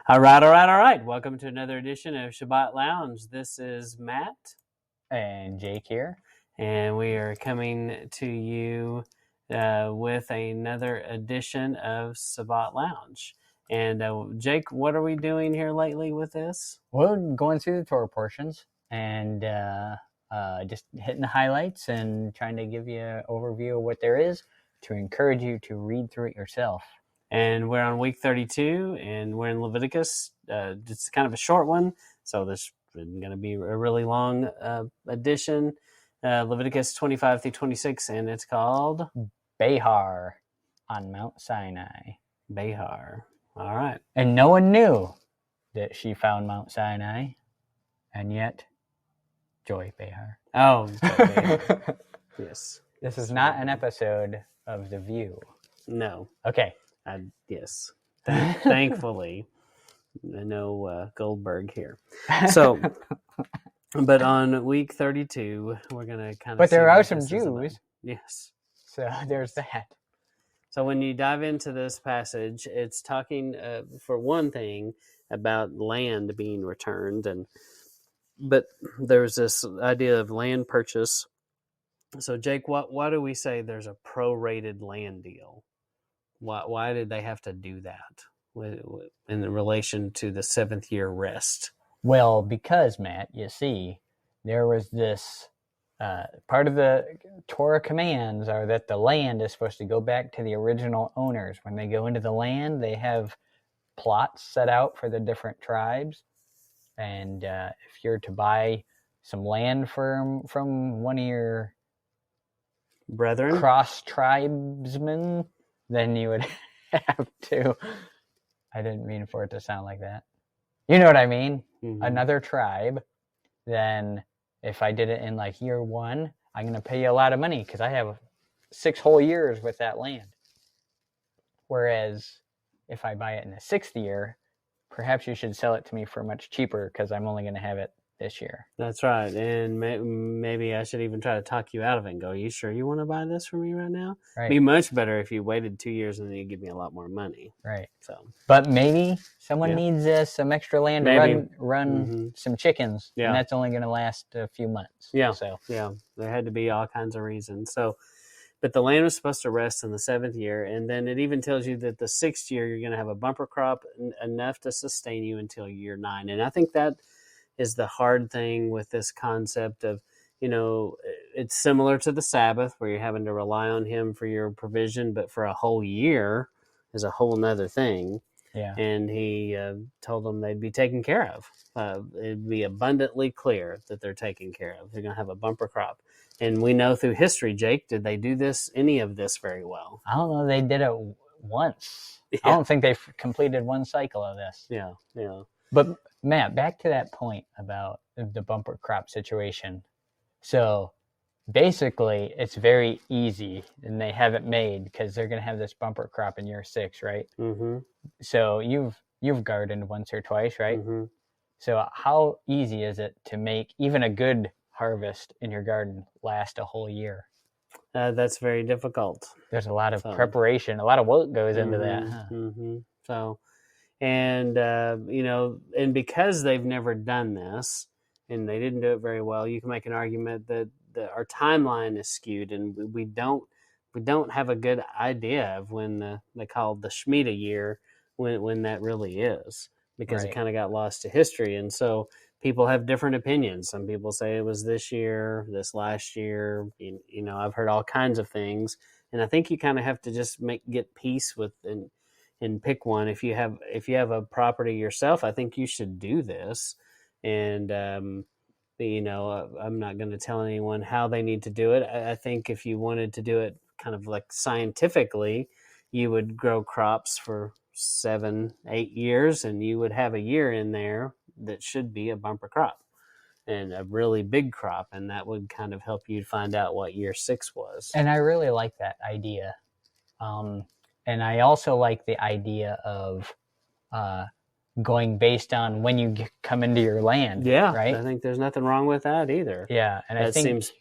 All right. Welcome to another edition of Sabbath Lounge. This is Matt. And Jake here. And we are coming to you with another edition of Sabbath Lounge. And Jake, what are we doing here lately with this? We're going through the Torah Portions and just hitting the highlights and trying to give you an overview of what there is to encourage you to read through it yourself. And we're on week 32, and we're in Leviticus. It's kind of a short one, so this is going to be a really long edition. Leviticus 25 through 26, and it's called Behar on Mount Sinai. Behar. All right. And no one knew that she found Mount Sinai, and yet, Joy Behar. Oh, Behar. Yes. This is not an episode of The View. No. Okay. Yes. Thankfully, no Goldberg here. So, but on week 32, we're going to kind of. But there are some Jews. Yes. So there's that. So when you dive into this passage, it's talking, for one thing, about land being returned, but there's this idea of land purchase. So Jake, why do we say there's a prorated land deal? Why did they have to do that in relation to the 7th year rest? Well, because, Matt, you see, there was this part of the Torah commands are that the land is supposed to go back to the original owners. When they go into the land, they have plots set out for the different tribes. And if you're to buy some land from one of your brethren, cross-tribesmen, then you would have to, I didn't mean for it to sound like that. You know what I mean? Mm-hmm. Another tribe, then if I did it in like year 1, I'm going to pay you a lot of money because I have 6 whole years with that land. Whereas if I buy it in the 6th year, perhaps you should sell it to me for much cheaper because I'm only going to have it this year. That's right. And maybe I should even try to talk you out of it and go, are you sure you want to buy this from me right now? Right. It'd be much better if you waited 2 years and then you give me a lot more money. Right. So, but maybe someone needs some extra land to run some chickens, and that's only going to last a few months. Yeah. So there had to be all kinds of reasons. So, but the land was supposed to rest in the 7th year, and then it even tells you that the 6th year you're going to have a bumper crop enough to sustain you until year 9. And I think that is the hard thing with this concept of, it's similar to the Sabbath where you're having to rely on him for your provision, but for a whole year is a whole nother thing. Yeah. And he told them they'd be taken care of. It'd be abundantly clear that they're taken care of. They're going to have a bumper crop. And we know through history, Jake, did they do any of this very well? I don't know. They did it once. Yeah. I don't think they've completed one cycle of this. Yeah. But Matt, back to that point about the bumper crop situation. So basically, it's very easy, and they have it made because they're going to have this bumper crop in year 6, right? Mm-hmm. So you've gardened once or twice, right? Mm-hmm. So how easy is it to make even a good harvest in your garden last a whole year? That's very difficult. There's a lot of preparation, a lot of work goes into that. Huh? Mm-hmm. So. And, and because they've never done this and they didn't do it very well, you can make an argument that our timeline is skewed and we don't have a good idea of when they call the Shemitah year, when that really is, because It kind of got lost to history. And so people have different opinions. Some people say it was this year, this last year, I've heard all kinds of things. And I think you kind of have to just get peace with and pick one. If you have a property yourself, I think you should do this. And, I'm not going to tell anyone how they need to do it. I think if you wanted to do it kind of like scientifically, you would grow crops for 7-8 years, and you would have a year in there that should be a bumper crop and a really big crop. And that would kind of help you find out what year 6 was. And I really like that idea. And I also like the idea of going based on when you come into your land. Yeah, right? I think there's nothing wrong with that either. Yeah, and that I think seems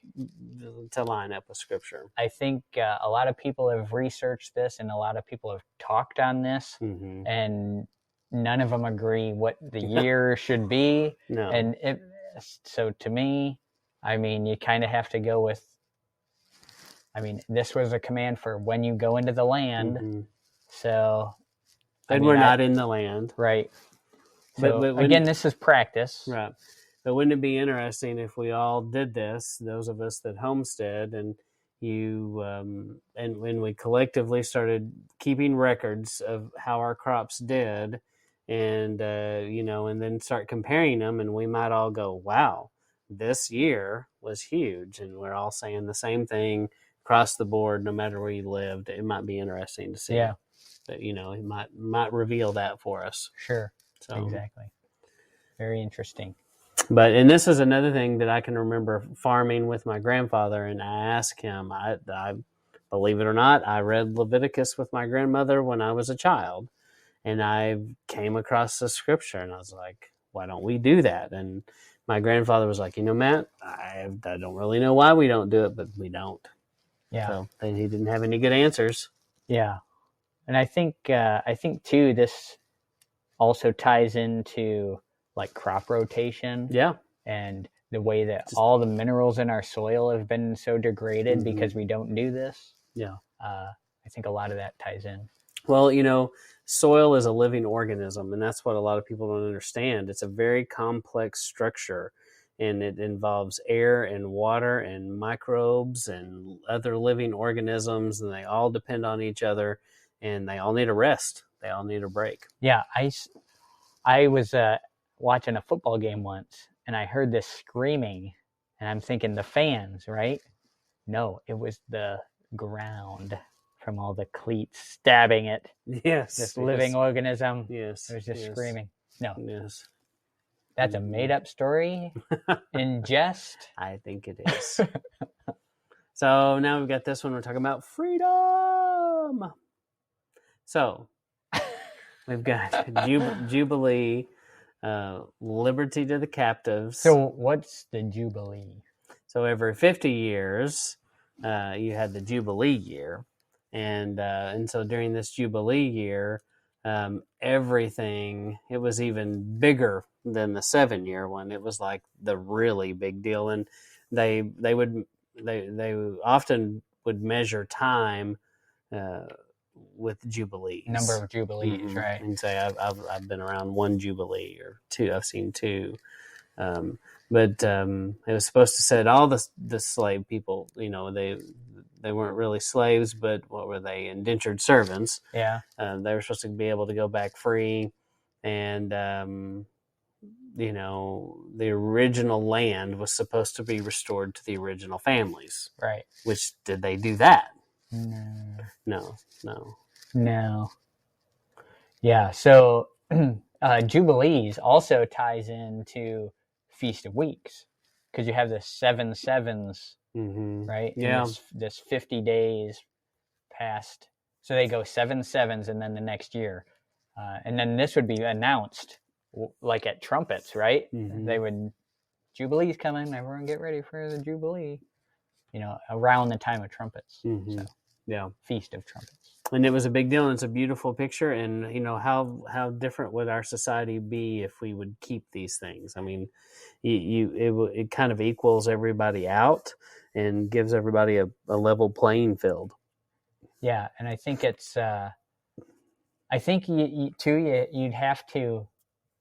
to line up with Scripture. I think a lot of people have researched this, and a lot of people have talked on this, mm-hmm. and none of them agree what the year should be. No. And so to me, I mean, you kind of have to go with, I mean, this was a command for when you go into the land. Mm-hmm. So. And we're not in the land. Right. So, but again, this is practice. Right. But wouldn't it be interesting if we all did this, those of us that homestead, and you and when we collectively started keeping records of how our crops did, and and then start comparing them, and we might all go, wow, this year was huge, and we're all saying the same thing across the board, no matter where you lived. It might be interesting to see. Yeah. But it might reveal that for us. Sure. So. Exactly. Very interesting. And this is another thing that I can remember farming with my grandfather, and I asked him, I believe it or not, I read Leviticus with my grandmother when I was a child, and I came across the scripture, and I was like, why don't we do that? And my grandfather was like, Matt, I don't really know why we don't do it, but we don't. Yeah. So he didn't have any good answers. Yeah. And I think too, this also ties into like crop rotation. Yeah. And the way that all the minerals in our soil have been so degraded because we don't do this. Yeah. I think a lot of that ties in. Well, soil is a living organism, and that's what a lot of people don't understand. It's a very complex structure, and it involves air and water and microbes and other living organisms, and they all depend on each other, and they all need a rest. They all need a break. Yeah, I was watching a football game once, and I heard this screaming, and I'm thinking the fans, right? No, it was the ground from all the cleats stabbing it. Yes. This living organism. Yes. It was just screaming. No. Yes. That's a made-up story in jest. I think it is. So now we've got this one. We're talking about freedom. So we've got Jubilee, liberty to the captives. So what's the Jubilee? So every 50 years, you had the Jubilee year. And so during this Jubilee year, everything, it was even bigger than the 7-year one. It was like the really big deal. And they often would measure time with Jubilees. Number of Jubilees, right? And say I've been around one Jubilee or two. I've seen two. But it was supposed to set all the slave people, they weren't really slaves, but what were they? Indentured servants. Yeah. They were supposed to be able to go back free, and the original land was supposed to be restored to the original families. Right. Which, did they do that? No. No. Yeah. So Jubilees also ties into Feast of Weeks, because you have the 7 sevens, right? Yeah. And this 50 days past. So they go 7 sevens, and then the next year. And then this would be announced like at trumpets, right? They would, Jubilee's coming, everyone get ready for the Jubilee, around the time of trumpets. So, yeah. Feast of Trumpets. And it was a big deal, and it's a beautiful picture. And how different would our society be if we would keep these things? I mean, it kind of equals everybody out and gives everybody a level playing field. Yeah, and I think it's I think you'd have to,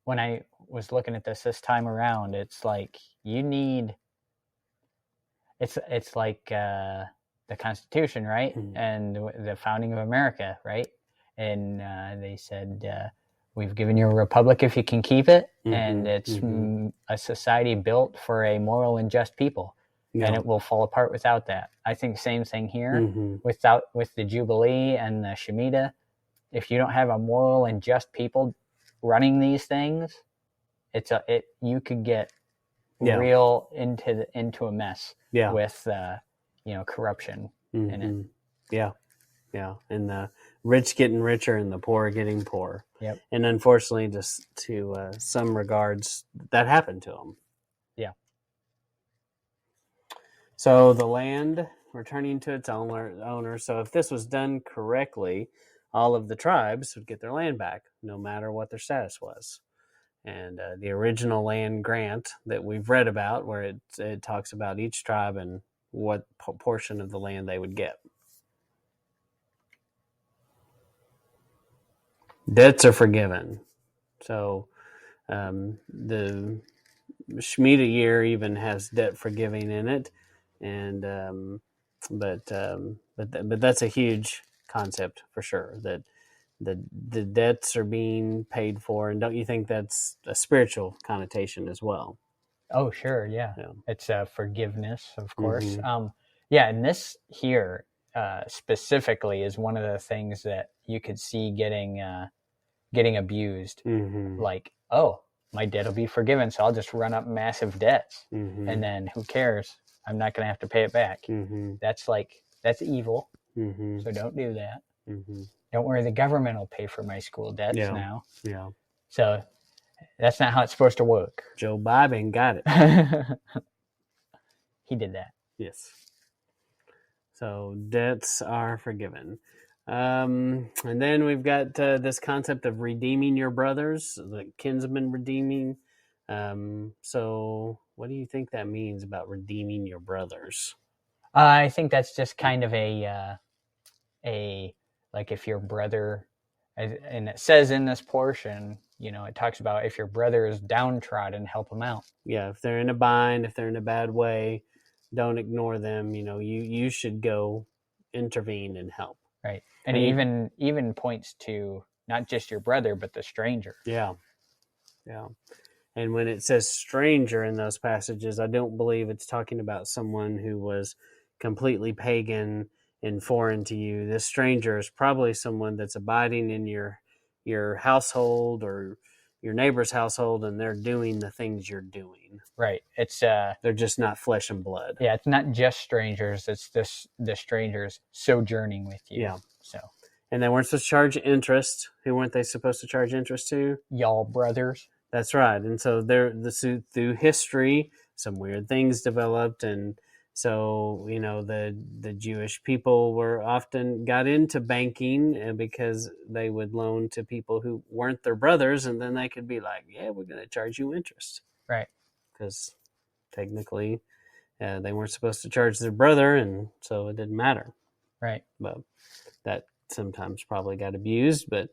when I was looking at this time around, it's like you need, it's like the Constitution, right? And the founding of America, right? And they said, we've given you a republic if you can keep it, and it's a society built for a moral and just people, and it will fall apart without that. I think same thing here with the Jubilee and the Shemitah. If you don't have a moral and just people running these things, you could get real into a mess with corruption in it. Yeah, and the rich getting richer and the poor getting poorer. Yep. And unfortunately, just to some regards, that happened to them. Yeah. So the land returning to its owner. So if this was done correctly, all of the tribes would get their land back, no matter what their status was. And the original land grant that we've read about, where it talks about each tribe and what portion of the land they would get. Debts are forgiven. So the Shemitah year even has debt forgiving in it, and but that's a huge concept for sure, that the debts are being paid for. And don't you think that's a spiritual connotation as well? Oh, sure, yeah. It's forgiveness, of course. Mm-hmm. And this here specifically is one of the things that you could see getting abused. Mm-hmm. Like, oh, my debt will be forgiven, so I'll just run up massive debts, mm-hmm. and then who cares? I'm not going to have to pay it back. Mm-hmm. That's evil. Mm-hmm. So don't do that. Mm-hmm. Don't worry, the government will pay for my school debts now. Yeah. So that's not how it's supposed to work. Joe Biden got it. He did that. Yes. So debts are forgiven. And then we've got this concept of redeeming your brothers, the kinsman redeeming. So what do you think that means about redeeming your brothers? I think that's just kind of a like, if your brother, and it says in this portion, it talks about if your brother is downtrodden, help him out. Yeah, if they're in a bind, if they're in a bad way, don't ignore them. You should go intervene and help. Right. And it even points to not just your brother, but the stranger. Yeah. And when it says stranger in those passages, I don't believe it's talking about someone who was completely pagan and foreign to you. This stranger is probably someone that's abiding in your household or your neighbor's household, and they're doing the things you're doing. Right. It's they're just not flesh and blood. Yeah, it's not just strangers. It's the strangers sojourning with you. Yeah. So. And they weren't supposed to charge interest. Who weren't they supposed to charge interest to? Y'all brothers. That's right. And so through history, some weird things developed, and so the Jewish people were often got into banking because they would loan to people who weren't their brothers, and then they could be like, "Yeah, we're going to charge you interest," right? Because technically, they weren't supposed to charge their brother, and so it didn't matter, right? But that sometimes probably got abused, but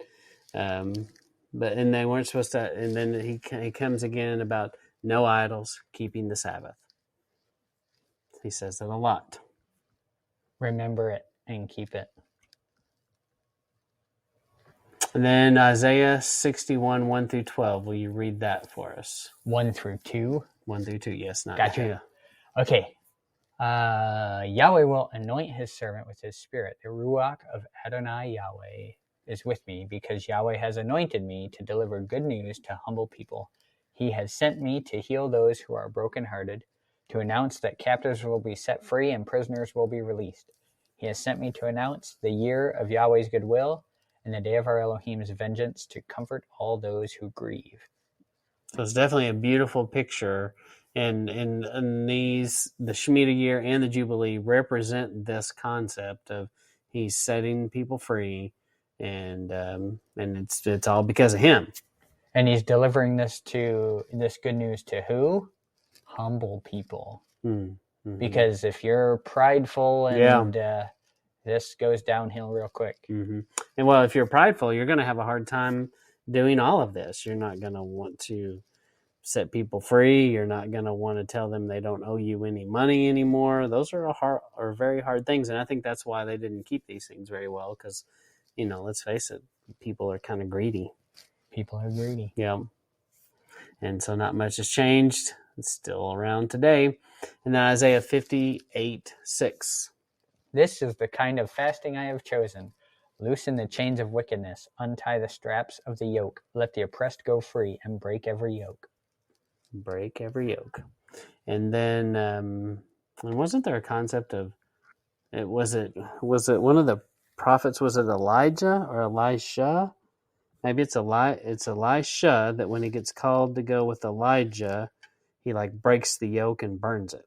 and they weren't supposed to. And then he comes again about no idols, keeping the Sabbath. He says it a lot. Remember it and keep it. And then Isaiah 61, 1 through 12. Will you read that for us? 1 through 2? 1 through 2, yes. Got you. Okay. Yahweh will anoint his servant with his spirit. The Ruach of Adonai Yahweh is with me, because Yahweh has anointed me to deliver good news to humble people. He has sent me to heal those who are brokenhearted, to announce that captives will be set free and prisoners will be released. He has sent me to announce the year of Yahweh's goodwill and the day of our Elohim's vengeance, to comfort all those who grieve. So it's definitely a beautiful picture. And these, the Shemitah year and the Jubilee, represent this concept of he's setting people free, and it's all because of him. And he's delivering this good news to who? Humble people. Mm-hmm. Because if you're prideful and this goes downhill real quick. Mm-hmm. And well, if you're prideful, you're going to have a hard time doing all of this. You're not going to want to set people free. You're not going to want to tell them they don't owe you any money anymore. Those are very hard things. And I think that's why they didn't keep these things very well, because, let's face it, people are kind of greedy. People are greedy. Yeah. And so not much has changed. It's still around today. And then Isaiah 58, 6. This is the kind of fasting I have chosen. Loosen the chains of wickedness. Untie the straps of the yoke. Let the oppressed go free, and break every yoke. Break every yoke. And then, and wasn't there a concept of, was it one of the prophets, was it Elijah or Elisha? Maybe it's Elisha, that when he gets called to go with Elijah, he breaks the yoke and burns it.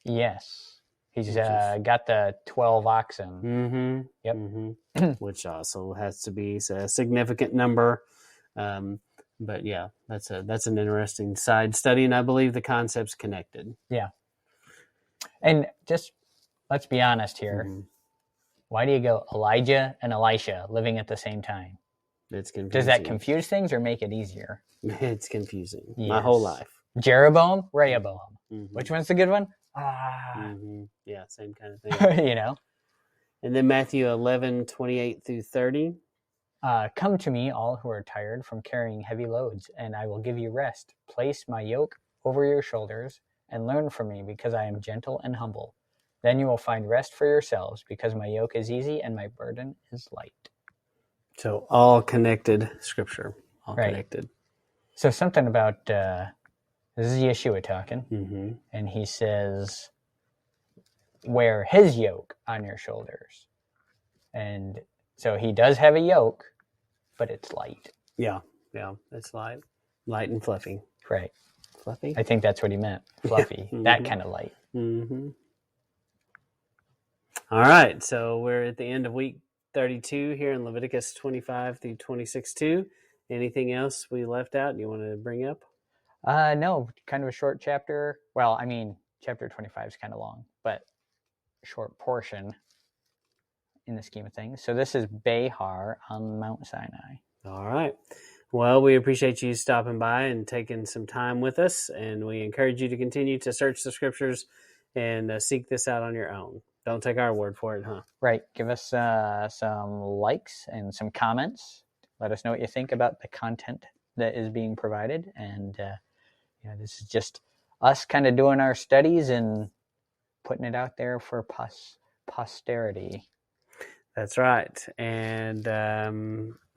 Yes. He's got the 12 oxen. Mm-hmm. Yep. Mm-hmm. Which also has to be a significant number. But yeah, that's an interesting side study, and I believe the concept's connected. Yeah. And just let's be honest here. Mm-hmm. Why do you go Elijah and Elisha living at the same time? It's confusing. Does that confuse things or make it easier? It's confusing. Yes. My whole life. Jeroboam, Rehoboam. Mm-hmm. Which one's the good one? Mm-hmm. Yeah, same kind of thing. You know. And then Matthew 11:28 through 30. Come to me, all who are tired from carrying heavy loads, and I will give you rest. Place my yoke over your shoulders and learn from me, because I am gentle and humble. Then you will find rest for yourselves, because my yoke is easy and my burden is light. So all connected scripture. All right. Connected. So something about, this is Yeshua talking, mm-hmm. and he says, wear his yoke on your shoulders. And so he does have a yoke, but it's light. Yeah, it's light and fluffy. Right. Fluffy? I think that's what he meant. Fluffy. Mm-hmm. That kind of light. Mm-hmm. All right, so we're at the end of week 32 here in Leviticus 25 through 26:2. Anything else we left out you want to bring up? No, kind of a short chapter. Well, I mean, chapter 25 is kind of long, but a short portion in the scheme of things. So this is Behar on Mount Sinai. All right. Well, we appreciate you stopping by and taking some time with us, and we encourage you to continue to search the scriptures and seek this out on your own. Don't take our word for it, huh? Right. Give us some likes and some comments. Let us know what you think about the content that is being provided. And this is just us kind of doing our studies and putting it out there for posterity. That's right. And,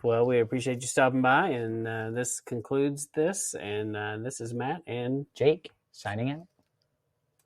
well, we appreciate you stopping by. And this concludes this. And this is Matt and Jake signing out.